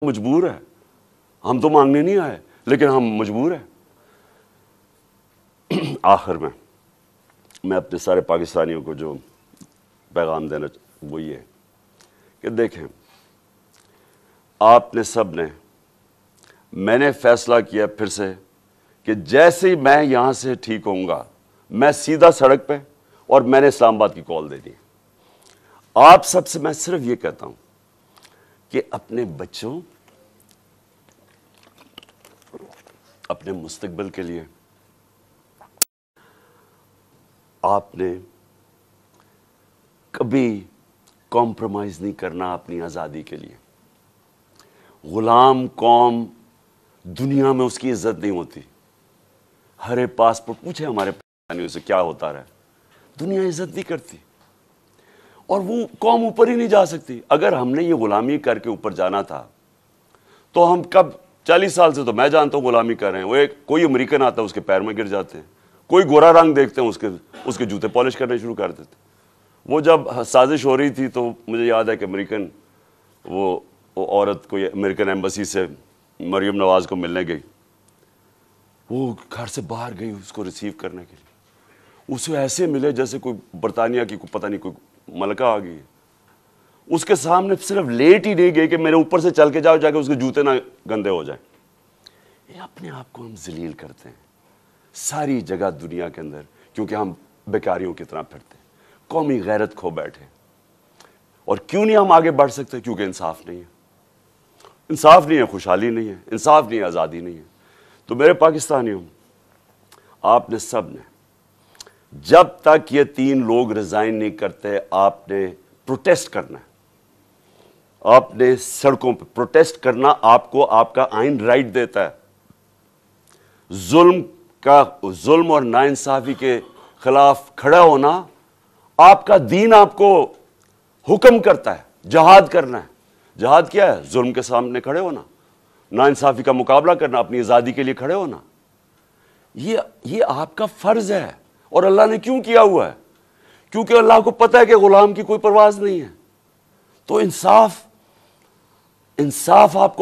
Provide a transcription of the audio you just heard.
مجبور ہے. ہم تو مانگنے نہیں آئے لیکن ہم مجبور ہیں. آخر میں اپنے سارے پاکستانیوں کو جو پیغام دینا وہ یہ ہے کہ دیکھیں، آپ نے سب نے، میں نے فیصلہ کیا پھر سے کہ جیسے ہی میں یہاں سے ٹھیک ہوں گا میں سیدھا سڑک پہ، اور میں نے اسلام آباد کی کال دے دی. آپ سب سے میں صرف یہ کہتا ہوں کہ اپنے بچوں، اپنے مستقبل کے لیے آپ نے کبھی کمپرومائز نہیں کرنا اپنی آزادی کے لیے. غلام قوم دنیا میں اس کی عزت نہیں ہوتی. ہر ایک پاسپورٹ پوچھے ہمارے پاکستانیوں سے کیا ہوتا رہا، دنیا عزت نہیں کرتی اور وہ قوم اوپر ہی نہیں جا سکتی. اگر ہم نے یہ غلامی کر کے اوپر جانا تھا تو ہم کب 40 سال سے تو میں جانتا ہوں غلامی کر رہے ہیں. وہ کوئی امریکن آتا ہے اس کے پیر میں گر جاتے ہیں، کوئی گورا رنگ دیکھتے ہیں اس کے جوتے پالش کرنے شروع کر دیتے. وہ جب سازش ہو رہی تھی تو مجھے یاد ہے کہ امریکن وہ عورت کوئی امریکن ایمبسی سے مریم نواز کو ملنے گئی، وہ گھر سے باہر گئی اس کو ریسیو کرنے کے لیے. اسے ایسے ملے جیسے کوئی برطانیہ کی پتہ نہیں کوئی ملکہ آ گئی. اس کے سامنے صرف لیٹ ہی نہیں گئی کہ میرے اوپر سے چل کے جاؤ جا کے اس کے جوتے نہ گندے ہو جائیں. یہ اپنے آپ کو ہم ذلیل کرتے ہیں ساری جگہ دنیا کے اندر، کیونکہ ہم بیکاریوں کی طرح پھرتے ہیں، قومی غیرت کھو بیٹھے. اور کیوں نہیں ہم آگے بڑھ سکتے؟ کیونکہ انصاف نہیں ہے. انصاف نہیں ہے، خوشحالی نہیں ہے، انصاف نہیں ہے، آزادی نہیں ہے. تو میرے پاکستانیوں، آپ نے سب نے جب تک یہ 3 لوگ ریزائن نہیں کرتے آپ نے پروٹیسٹ کرنا ہے. آپ نے سڑکوں پہ پروٹیسٹ کرنا، آپ کو آپ کا آئین رائٹ دیتا ہے. ظلم اور ناانصافی کے خلاف کھڑا ہونا آپ کا دین آپ کو حکم کرتا ہے. جہاد کرنا ہے. جہاد کیا ہے؟ ظلم کے سامنے کھڑے ہونا، ناانصافی کا مقابلہ کرنا، اپنی آزادی کے لیے کھڑے ہونا. یہ آپ کا فرض ہے. اور اللہ نے کیوں کیا ہوا ہے؟ کیونکہ اللہ کو پتہ ہے کہ غلام کی کوئی پرواز نہیں ہے. تو انصاف آپ کو